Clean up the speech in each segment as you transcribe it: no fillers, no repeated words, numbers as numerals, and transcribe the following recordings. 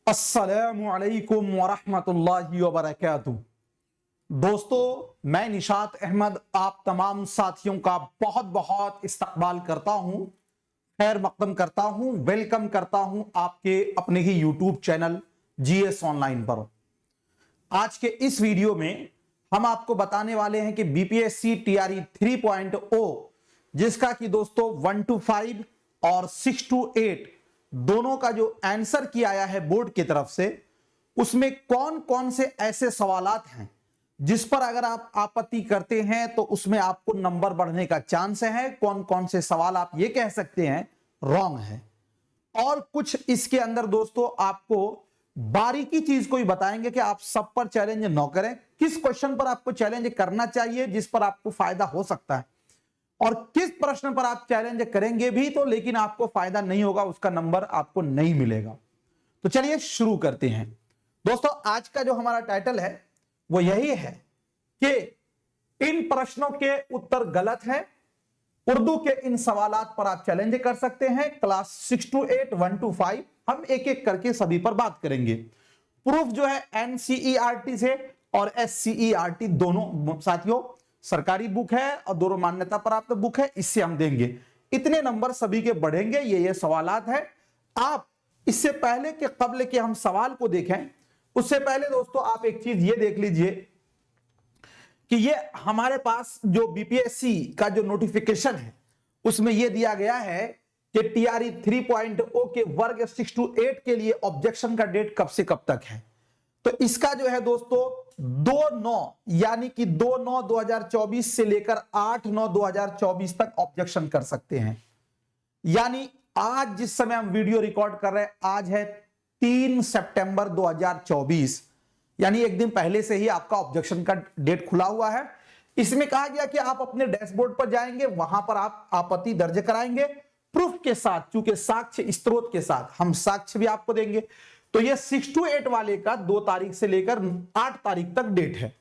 अस्सलामुअलैकुम वरहमतुल्लाहि वबरकातुहू। दोस्तों, मैं निशात अहमद आप तमाम साथियों का बहुत बहुत इस्तकबाल करता हूं, खैर मकदम करता हूं, वेलकम करता हूं आपके अपने ही यूट्यूब चैनल जीएस ऑनलाइन पर। आज के इस वीडियो में हम आपको बताने वाले हैं कि बीपीएससी टीआरई 3.0 जिसका कि दोस्तों 1 to 5 और 6 to 8 दोनों का जो आंसर किया आया है बोर्ड की तरफ से, उसमें कौन कौन से ऐसे सवालात हैं जिस पर अगर आप आपत्ति करते हैं तो उसमें आपको नंबर बढ़ने का चांस है, कौन कौन से सवाल आप ये कह सकते हैं रॉन्ग है, और कुछ इसके अंदर दोस्तों आपको बारीकी चीज को ही बताएंगे कि आप सब पर चैलेंज न करें, किस क्वेश्चन पर आपको चैलेंज करना चाहिए जिस पर आपको फायदा हो सकता है, और किस प्रश्न पर आप चैलेंज करेंगे भी तो लेकिन आपको फायदा नहीं होगा, उसका नंबर आपको नहीं मिलेगा। तो चलिए शुरू करते हैं। दोस्तों, आज का जो हमारा टाइटल है वो यही है कि इन प्रश्नों के उत्तर गलत हैं, उर्दू के इन सवालात पर आप चैलेंज कर सकते हैं। क्लास 6 to 8, 1 to 5 हम एक एक करके सभी पर बात करेंगे। प्रूफ जो है एनसीईआरटी से और एससीईआरटी दोनों साथियों सरकारी बुक है और दोनों मान्यता प्राप्त बुक है, इससे हम देंगे। इतने नंबर सभी के बढ़ेंगे, ये सवालात है। आप इससे पहले के कबल के हम सवाल को देखें, उससे पहले दोस्तों आप एक चीज ये देख लीजिए कि ये हमारे पास जो बीपीएससी का जो नोटिफिकेशन है उसमें यह दिया गया है कि टीआरई 3.0 के वर्ग 6 to 8 के लिए ऑब्जेक्शन का डेट कब से कब तक है। तो इसका जो है दोस्तों 2/9 यानी कि 2/9/2024 से लेकर 8/9/2024 तक ऑब्जेक्शन कर सकते हैं। यानी आज जिस समय हम वीडियो रिकॉर्ड कर रहे हैं, आज है 3 सितंबर 2024, यानी एक दिन पहले से ही आपका ऑब्जेक्शन का डेट खुला हुआ है। इसमें कहा गया कि आप अपने डैशबोर्ड पर जाएंगे, वहां पर आप आपत्ति दर्ज कराएंगे प्रूफ के साथ, चूंकि साक्ष्य स्त्रोत के साथ, हम साक्ष्य भी आपको देंगे। तो ये 6 to 8 वाले का 2 तारीख से लेकर 8 तारीख तक डेट है।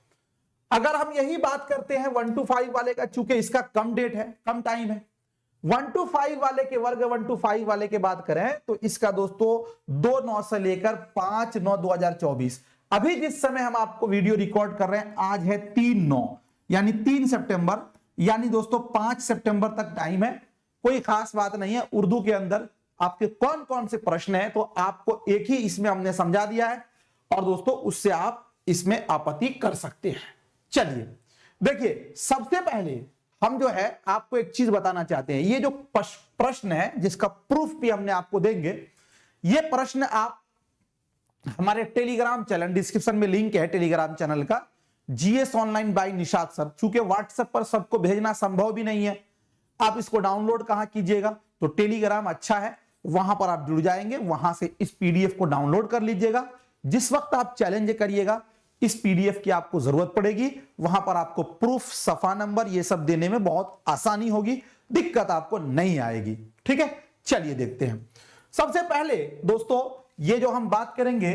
अगर हम यही बात करते हैं 1 to 5 वाले का, चूंकि इसका कम डेट है, कम टाइम है, 1 to 5 वाले के वर्ग 1 to 5 वाले के बात करें तो इसका दोस्तों 2/9 से लेकर 5/9/2024। अभी जिस समय हम आपको वीडियो रिकॉर्ड कर रहे हैं आज है 3/9 यानी 3 सितंबर, यानी दोस्तों 5 सितंबर तक टाइम है। कोई खास बात नहीं है। उर्दू के अंदर आपके कौन कौन से प्रश्न हैं तो आपको एक ही इसमें हमने समझा दिया है, और दोस्तों उससे आप इसमें आपत्ति कर सकते हैं। चलिए देखिए, सबसे पहले हम जो है आपको एक चीज बताना चाहते हैं। ये जो प्रश्न है जिसका प्रूफ भी हमने आपको देंगे, ये प्रश्न आप हमारे टेलीग्राम चैनल, डिस्क्रिप्शन में लिंक है टेलीग्राम चैनल का, GS online by Nishat sir. चूंकि व्हाट्सएप पर सबको भेजना संभव भी नहीं है, आप इसको डाउनलोड कहां कीजिएगा तो टेलीग्राम अच्छा है, वहां पर आप जुड़ जाएंगे, वहां से इस पीडीएफ को डाउनलोड कर लीजिएगा। जिस वक्त आप चैलेंज करिएगा इस पीडीएफ की आपको जरूरत पड़ेगी, वहां पर आपको प्रूफ, सफा नंबर ये सब देने में बहुत आसानी होगी, दिक्कत आपको नहीं आएगी। ठीक है, चलिए देखते हैं। सबसे पहले दोस्तों ये जो हम बात करेंगे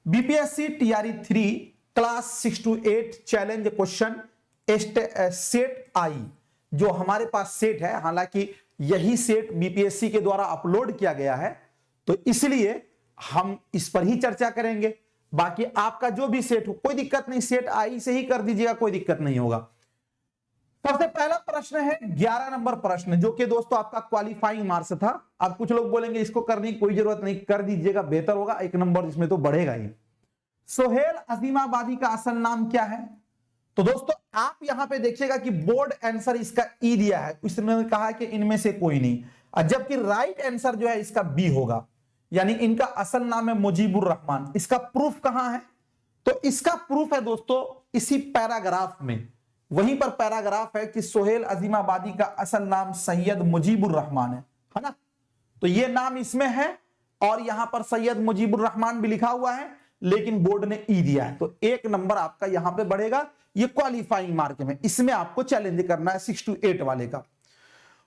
BPSC TRE 3 class 6 to 8 challenge question set आई, जो हमारे पास सेट है, हालांकि यही सेट बीपीएससी के द्वारा अपलोड किया गया है तो इसलिए हम इस पर ही चर्चा करेंगे। बाकी आपका जो भी सेट हो कोई दिक्कत नहीं, सेट आई से ही कर दीजिएगा, कोई दिक्कत नहीं होगा। सबसे पहला प्रश्न है 11 नंबर प्रश्न, जो कि दोस्तों आपका क्वालिफाइंग मार्क्स था। अब कुछ लोग बोलेंगे इसको करने की कोई जरूरत नहीं, कर दीजिएगा, बेहतर होगा, एक नंबर इसमें तो बढ़ेगा ही। सोहेल अजीमाबादी का असल नाम क्या है? तो दोस्तों आप यहां पे देखिएगा कि बोर्ड आंसर इसका ई दिया है, इसने कहा कि इनमें से कोई नहीं, जबकि राइट आंसर जो है इसका बी होगा, यानी इनका असल नाम है मुजीबुर रहमान। इसका प्रूफ कहां है? तो इसका प्रूफ है दोस्तों इसी पैराग्राफ में, वहीं पर पैराग्राफ है कि सोहेल अजीमाबादी का असल नाम सैयद मुजीबुर रहमान है ना। तो ये नाम इसमें है और यहां पर सैयद मुजीबुर रहमान भी लिखा हुआ है, लेकिन बोर्ड ने ई दिया है, तो एक नंबर आपका यहां पे बढ़ेगा। ये क्वालिफाइंग मार्क में, इसमें आपको चैलेंज करना है 6 to 8 वाले का।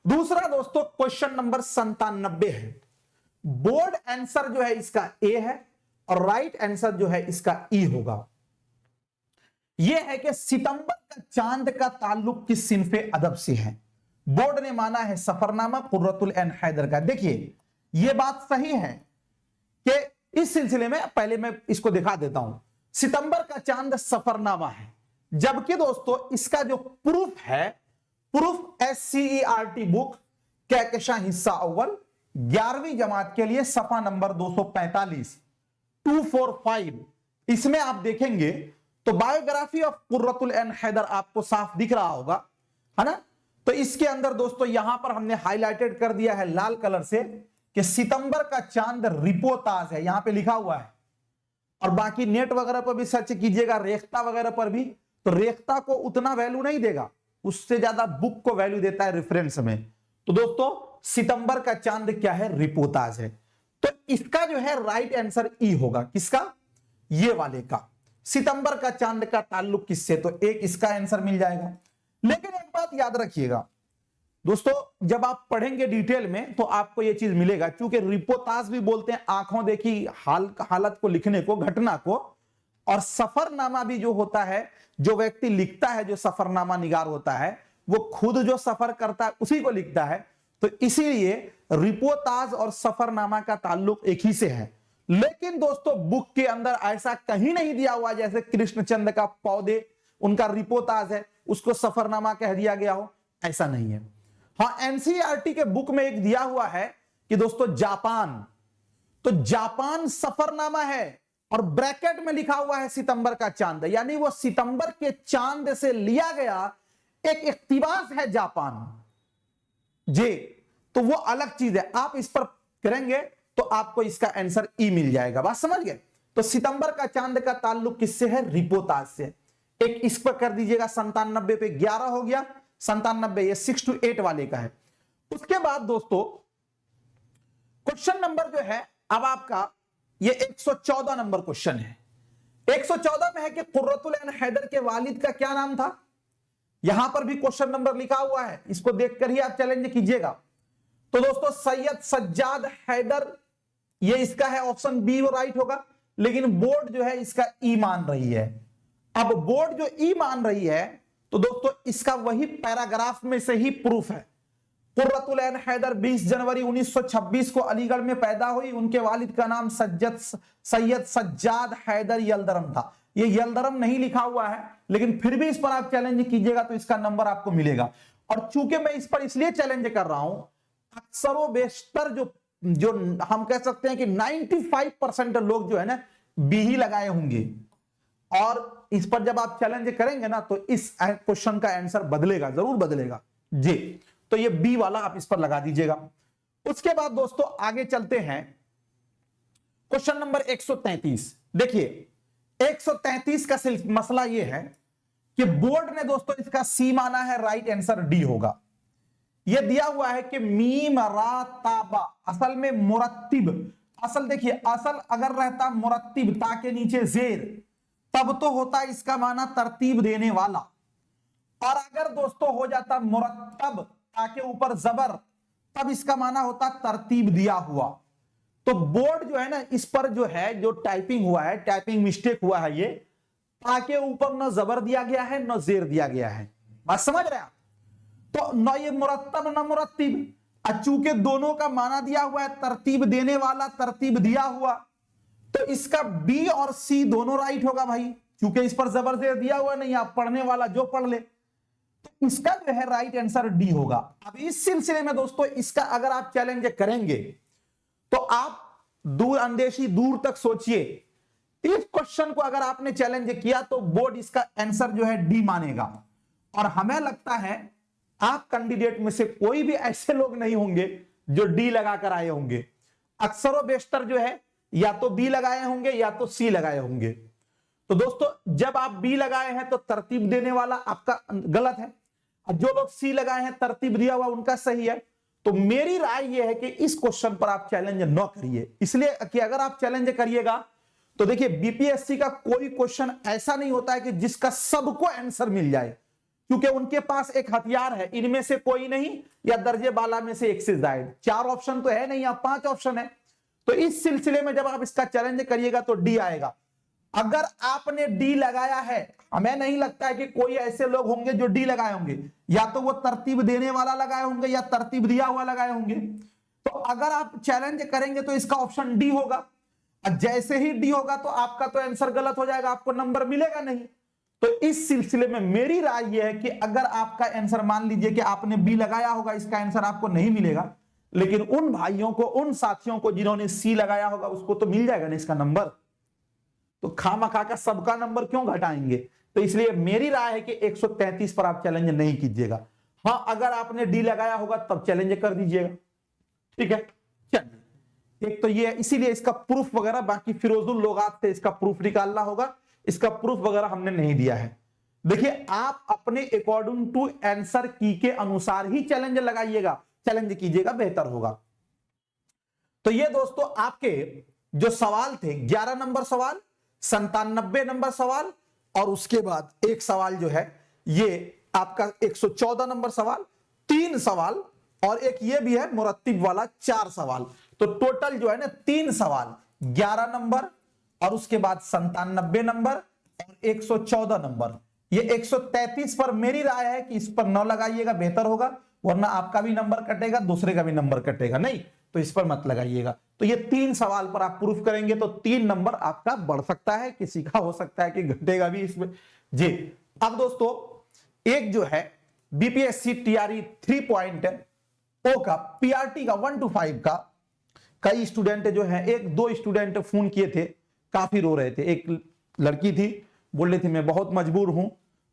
दूसरा दोस्तों क्वेश्चन नंबर 97 है, बोर्ड आंसर जो है इसका ए है और राइट आंसर जो है इसका ई होगा। यह है कि सितंबर का चांद का ताल्लुक किस सिनफे अदब से है? बोर्ड ने माना है सफरनामा कुर्रतुल ऐन हैदर का। देखिए यह बात सही है कि इस सिलसिले में पहले मैं इसको दिखा देता हूं। सितंबर का चांद सफरनामा है, जबकि दोस्तों इसका जो प्रूफ है, प्रूफ SCERT बुक कहकशां हिस्सा अव्वल 11वीं जमात के लिए सफा नंबर 245 245, इसमें आप देखेंगे तो बायोग्राफी ऑफ कुर्रतुल ऐन हैदर आपको साफ दिख रहा होगा, है ना। तो इसके अंदर दोस्तों यहां पर हमने हाईलाइटेड कर दिया है लाल कलर से कि सितंबर का चांद रिपोताज है, यहां पे लिखा हुआ है। और बाकी नेट वगैरह पर भी सर्च कीजिएगा, रेख्ता वगैरह पर भी, तो रेख्ता को उतना वैल्यू नहीं देगा, उससे ज्यादा बुक को वैल्यू देता है रेफरेंस में। तो दोस्तों सितंबर का चांद क्या है, रिपोताज है। तो इसका जो है राइट आंसर ई होगा, किसका, ये वाले का। सितंबर का चांद का ताल्लुक किससे, तो एक इसका आंसर मिल जाएगा। लेकिन एक बात याद रखिएगा दोस्तों, जब आप पढ़ेंगे डिटेल में तो आपको यह चीज मिलेगा, क्योंकि रिपोताज भी बोलते हैं आंखों देखी हालत को लिखने को, घटना को, और सफरनामा भी जो होता है, जो व्यक्ति लिखता है, जो सफरनामा निगार होता है, वो खुद जो सफर करता है उसी को लिखता है। तो इसीलिए रिपोताज और सफरनामा का ताल्लुक एक ही से है। लेकिन दोस्तों बुक के अंदर ऐसा कहीं नहीं दिया हुआ जैसे कृष्णचंद्र का पौधे उनका रिपोताज है, उसको सफरनामा कह दिया गया हो, ऐसा नहीं है। हाँ, एनसीईआरटी के बुक में एक दिया हुआ है कि दोस्तों जापान, तो जापान सफरनामा है और ब्रैकेट में लिखा हुआ है सितंबर का चांद, यानी वो सितंबर के चांद से लिया गया एक इक्तिबास है जापान जे, तो वो अलग चीज है। आप इस पर करेंगे तो आपको इसका आंसर ई मिल जाएगा, बात समझ गए। तो सितंबर का चांद का ताल्लुक किससे है, रिपोताज से। एक इस पर कर दीजिएगा, 97 पे 11 हो गया, 97 ये 6 to 8 वाले का है। उसके बाद दोस्तों क्वेश्चन नंबर जो है अब आपका ये 114 नंबर क्वेश्चन है। 114 में है कि कुर्रतुल ऐन हैदर के वालिद का क्या नाम था। यहां पर भी क्वेश्चन नंबर लिखा हुआ है, इसको देखकर ही आप चैलेंज कीजिएगा। तो दोस्तों सैयद सज्जाद हैदर, ये इसका है ऑप्शन बी, वो राइट होगा। लेकिन बोर्ड जो है इसका ई मान रही है। अब बोर्ड जो ई मान रही है तो दोस्तों इसका वही पैराग्राफ में से ही प्रूफ है। कुर्रतुल ऐन हैदर 20 जनवरी 1926 को अलीगढ़ में पैदा हुई। उनके वालिद का नाम सैयद सज्जाद हैदर यलदरम था। ये यलदरम नहीं लिखा हुआ है, लेकिन फिर भी इस पर आप चैलेंज कीजिएगा तो इसका नंबर आपको मिलेगा। और चूंकि मैं इस पर इसलिए चैलेंज कर रहा हूं, अक्सर बेशतर जो हम कह सकते हैं कि 95% लोग जो है ना बी ही लगाए होंगे, और इस पर जब आप चैलेंज करेंगे ना तो इस क्वेश्चन का आंसर बदलेगा, जरूर बदलेगा जी। तो ये बी वाला आप इस पर लगा दीजिएगा। उसके बाद दोस्तों आगे चलते हैं, क्वेश्चन नंबर 133। देखिए 133 का सिर्फ मसला यह है कि बोर्ड ने दोस्तों इसका सी माना है, राइट आंसर डी होगा। यह दिया हुआ है कि मीम रा ताबा, असल में मुरत्तिब, असल देखिए असल अगर रहता मुरत्तिब ता के नीचे जेर, तब तो होता इसका माना तरतीब देने वाला। और अगर दोस्तों हो जाता मुरत्तब ता के ऊपर जबर, तब इसका माना होता तरतीब दिया हुआ। तो बोर्ड जो है ना इस पर जो है जो टाइपिंग हुआ है, टाइपिंग मिस्टेक हुआ है, ये ता के ऊपर न जबर दिया गया है न जेर दिया गया है, बात समझ रहे हैं आप। तो न ये मुरत्तब न मुरत्तिब, चूंकि दोनों का माना दिया हुआ है तरतीब देने वाला, तरतीब दिया हुआ, तो इसका बी और सी दोनों राइट होगा भाई, क्योंकि इस पर जबर जेर दिया हुआ नहीं, आप पढ़ने वाला जो पढ़ ले। तो इसका जो है राइट आंसर डी होगा। अब इस सिलसिले में दोस्तों इसका अगर आप चैलेंज करेंगे तो आप दूर अंदेशी दूर तक सोचिए। इस क्वेश्चन को अगर आपने चैलेंज किया तो बोर्ड इसका आंसर जो है डी मानेगा। और हमें लगता है आप कैंडिडेट में से कोई भी ऐसे लोग नहीं होंगे जो डी लगाकर आए होंगे। अक्सर बेशतर जो है या तो बी लगाए होंगे या तो सी लगाए होंगे। तो दोस्तों जब आप बी लगाए हैं तो तरतीब देने वाला आपका गलत है, और जो लोग सी लगाए हैं तरतीब दिया हुआ उनका सही है। तो मेरी राय यह है कि इस क्वेश्चन पर आप चैलेंज न करिए, इसलिए कि अगर आप चैलेंज करिएगा तो देखिए बीपीएससी का कोई क्वेश्चन ऐसा नहीं होता है कि जिसका सबको आंसर मिल जाए, क्योंकि उनके पास एक हथियार है, इनमें से कोई नहीं या दर्जे बाला में से एक से जायद, 4 ऑप्शन तो है नहीं, या 5 ऑप्शन है। तो इस सिलसिले में जब आप इसका चैलेंज करिएगा तो डी आएगा। अगर आपने डी लगाया है, हमें नहीं लगता है कि कोई ऐसे लोग होंगे जो डी लगाए होंगे, या तो वो तरतीब देने वाला लगाए होंगे या तरतीब दिया हुआ लगाए होंगे। तो अगर आप चैलेंज करेंगे तो इसका ऑप्शन डी होगा। और जैसे ही डी होगा तो आपका तो आंसर गलत हो जाएगा, आपको नंबर मिलेगा नहीं। तो इस सिलसिले में मेरी राय यह है कि अगर आपका आंसर, मान लीजिए कि आपने बी लगाया होगा, इसका आंसर आपको नहीं मिलेगा, लेकिन उन भाइयों को, उन साथियों को जिन्होंने सी लगाया होगा उसको तो मिल जाएगा ना इसका नंबर। तो खामखा का सबका नंबर क्यों घटाएंगे। तो इसलिए मेरी राय है कि 133 पर आप चैलेंज नहीं कीजिएगा। हाँ, अगर आपने डी लगाया होगा तब चैलेंज कर दीजिएगा, ठीक है। चलिए, एक तो ये, इसीलिए इसका प्रूफ वगैरह, बाकी फिरोजुल लुगात से इसका प्रूफ निकालना होगा, इसका प्रूफ वगैरह हमने नहीं दिया है। देखिए, आप अपने अकॉर्डिंग टू आंसर की के अनुसार ही चैलेंज लगाइएगा, चैलेंज कीजिएगा, बेहतर होगा। तो ये दोस्तों आपके जो सवाल थे, 11 नंबर सवाल, 97 नंबर सवाल, और उसके बाद एक सवाल जो है ये आपका 114 नंबर सवाल, 3 सवाल, और एक ये भी है मुरत्तिब वाला 4 सवाल। तो टोटल जो है ना 3 सवाल, 11 नंबर और उसके बाद 97 नंबर और 114 नंबर। ये 133 पर मेरी राय है कि इस पर 9 लगाइएगा, बेहतर होगा, वरना आपका भी नंबर कटेगा, दूसरे का भी नंबर कटेगा, नहीं तो इस पर मत लगाइएगा। तो ये 3 सवाल पर आप प्रूफ करेंगे तो 3 नंबर आपका बढ़ सकता है, किसी का हो सकता है कि घटेगा भी इसमें जी। अब दोस्तों एक जो है बीपीएससी टीआरई 3.0 का पीआरटी का 1 to 5 का, कई स्टूडेंट जो है, 1-2 स्टूडेंट फोन किए थे, काफी रो रहे थे। एक लड़की थी, बोल रही थी मैं बहुत मजबूर हूं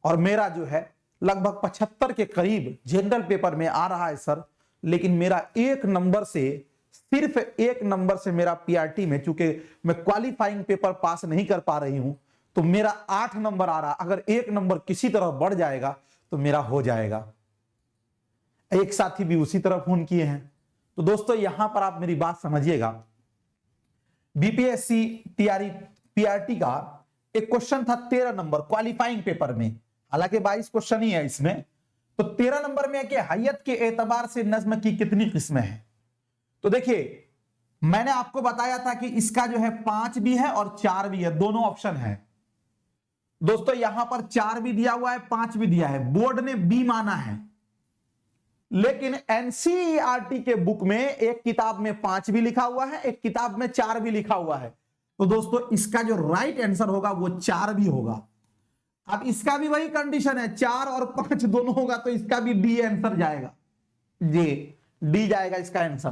और मेरा जो है लगभग 75 के करीब जनरल पेपर में आ रहा है सर, लेकिन मेरा 1 नंबर से, सिर्फ 1 नंबर से मेरा पीआरटी में, चूंकि मैं क्वालिफाइंग पेपर पास नहीं कर पा रही हूं, तो मेरा 8 नंबर आ रहा, अगर 1 नंबर किसी तरह बढ़ जाएगा तो मेरा हो जाएगा। एक साथी भी उसी तरह फोन किए हैं। तो दोस्तों यहां पर आप मेरी बात समझिएगा, बीपीएससी टीआरई पीआरटी का एक क्वेश्चन था 13 नंबर क्वालिफाइंग पेपर में, हालांकि 22 क्वेश्चन ही है इसमें। तो 13 नंबर में कि हैयत के एतबार से नज्म की कितनी किस्में हैं। तो देखिए, मैंने आपको बताया था कि इसका जो है 5 भी है और 4 भी है, दोनों ऑप्शन है। दोस्तों यहां पर 4 भी दिया हुआ है, 5 भी दिया है, बोर्ड ने बी माना है, लेकिन एनसीईआरटी के बुक में एक किताब में 5 भी लिखा हुआ है, एक किताब में 4 भी लिखा हुआ है। तो दोस्तों इसका जो राइट आंसर होगा वो 4 भी होगा। अब इसका भी वही कंडीशन है, 4 और 5 दोनों होगा, तो इसका भी डी आंसर जाएगा, जी डी जाएगा इसका आंसर।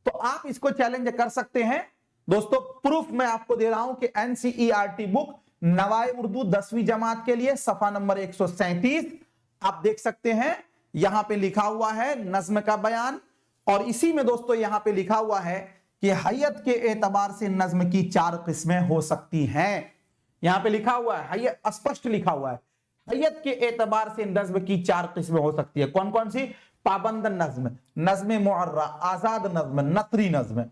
तो आप इसको चैलेंज कर सकते हैं। दोस्तों प्रूफ मैं आपको दे रहा हूं कि एनसीईआरटी बुक नवाए उर्दू 10वीं जमात के लिए सफा नंबर 137 आप देख सकते हैं, यहां पे लिखा हुआ है नज्म का बयान, और इसी में दोस्तों यहां पे लिखा हुआ है कि हैयत के एतबार से नज्म की 4 किस्में हो सकती हैं। यहां पे लिखा हुआ है, हैयत स्पष्ट लिखा हुआ है, हैयत के एतबार से नज्म की 4 किस्में हो सकती है। कौन कौन सी? पाबंद नज्म, नज्म मुअर्रा, आजाद नज्म, नथरी नज्म।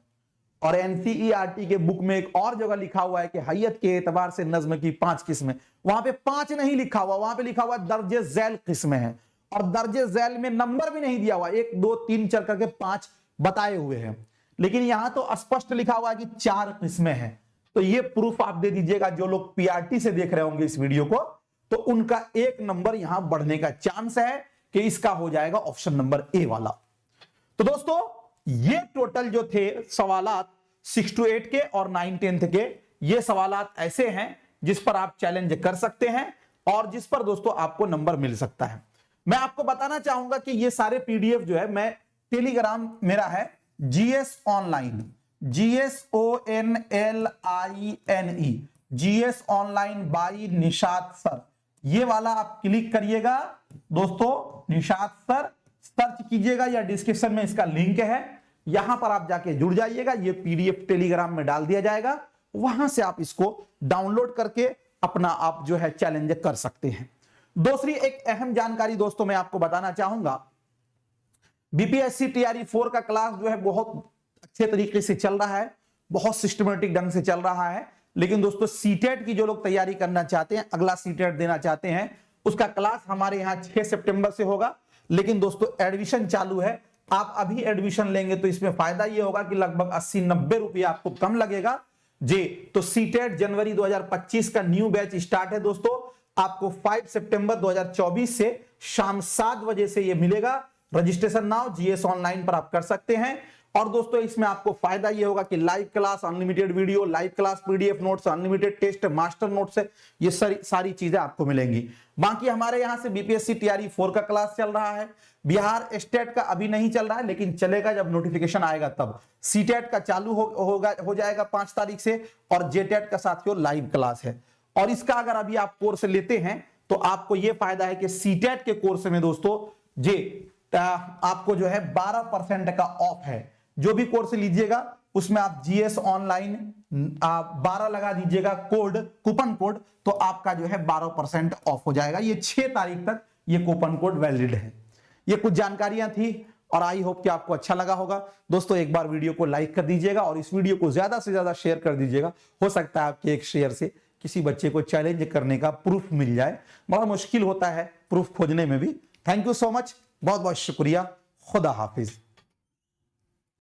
और एनसीईआरटी के बुक में एक और जगह लिखा हुआ है कि हैयत के एतबार से नज्म की 5 किस्में, वहां पे 5 नहीं लिखा हुआ, वहां पे लिखा हुआ दर्जे झैल किस्में हैं, और दर्जे झैल में नंबर भी नहीं दिया हुआ, 1 2 3 चल करके 5 बताए हुए हैं, लेकिन यहां तो स्पष्ट लिखा हुआ है कि 4 किस्में हैं। तो ये प्रूफ आप दे दीजिएगा, जो लोग पीआरटी से देख रहे होंगे इस वीडियो को, तो उनका 1 नंबर यहां बढ़ने का चांस है कि इसका हो जाएगा ऑप्शन नंबर ए वाला। तो दोस्तों ये टोटल जो थे सवालात 6 to 8 के और 9 10th के, ये सवालात ऐसे हैं जिस पर आप चैलेंज कर सकते हैं और जिस पर दोस्तों आपको नंबर मिल सकता है। मैं आपको बताना चाहूंगा कि ये सारे पीडीएफ जो है, मैं टेलीग्राम मेरा है GS online, GSONLINE, GS online buy Nishat sir, ये वाला आप क्लिक करिएगा दोस्तों, निशात सर सर्च कीजिएगा या डिस्क्रिप्शन में इसका लिंक है, यहां पर आप जाके जुड़ जाइएगा। ये पीडीएफ टेलीग्राम में डाल दिया जाएगा, वहां से आप इसको डाउनलोड करके अपना आप जो है चैलेंज कर सकते हैं। दूसरी एक अहम जानकारी दोस्तों मैं आपको बताना चाहूंगा, बीपीएससी टीआरई 4 का क्लास जो है बहुत अच्छे तरीके से चल रहा है, बहुत सिस्टमेटिक ढंग से चल रहा है। लेकिन दोस्तों सीटेट की जो लोग तैयारी करना चाहते हैं, अगला सीटेट देना चाहते हैं, उसका क्लास हमारे यहाँ 6 सितंबर से होगा। लेकिन दोस्तों एडमिशन चालू है, आप अभी एडमिशन लेंगे तो इसमें फायदा ये होगा कि लगभग 80-90 रुपया आपको कम लगेगा जी। तो सीटेट जनवरी 2025 का न्यू बैच स्टार्ट है दोस्तों, आपको 5 सितंबर 2024 से शाम 7 बजे से ये मिलेगा। रजिस्ट्रेशन नाउ जीएस ऑनलाइन पर आप कर सकते हैं। और दोस्तों इसमें आपको फायदा ये होगा कि live class, unlimited video, live class, PDF notes, unlimited test, master notes है, ये सारी चीजें आपको मिलेंगी। बाकी हमारे यहाँ से बीपीएससी टीआरई 4 का क्लास चल रहा है, बिहार स्टेट का अभी नहीं चल रहा है लेकिन चलेगा जब नोटिफिकेशन आएगा तब। सीटेट का चालू हो जाएगा 5 तारीख से, और जेटेट का साथियों लाइव क्लास है। और इसका अगर अभी आप कोर्स लेते हैं तो आपको यह फायदा है कि सीटेट के कोर्स में दोस्तों आपको जो है 12% का ऑफ है। जो भी कोर्स लीजिएगा उसमें आप जीएस ऑनलाइन 12 लगा दीजिएगा कूपन कोड, तो आपका जो है 12% ऑफ हो जाएगा। ये 6 तारीख तक ये कूपन कोड वैलिड है। ये कुछ जानकारियां थी और आई होप कि आपको अच्छा लगा होगा। दोस्तों एक बार वीडियो को लाइक कर दीजिएगा और इस वीडियो को ज्यादा से ज्यादा शेयर कर दीजिएगा। हो सकता है आपके एक शेयर से किसी बच्चे को चैलेंज करने का प्रूफ मिल जाए। बड़ा मुश्किल होता है प्रूफ खोजने में भी। थैंक यू सो मच, बहुत बहुत शुक्रिया। खुदा हाफिज।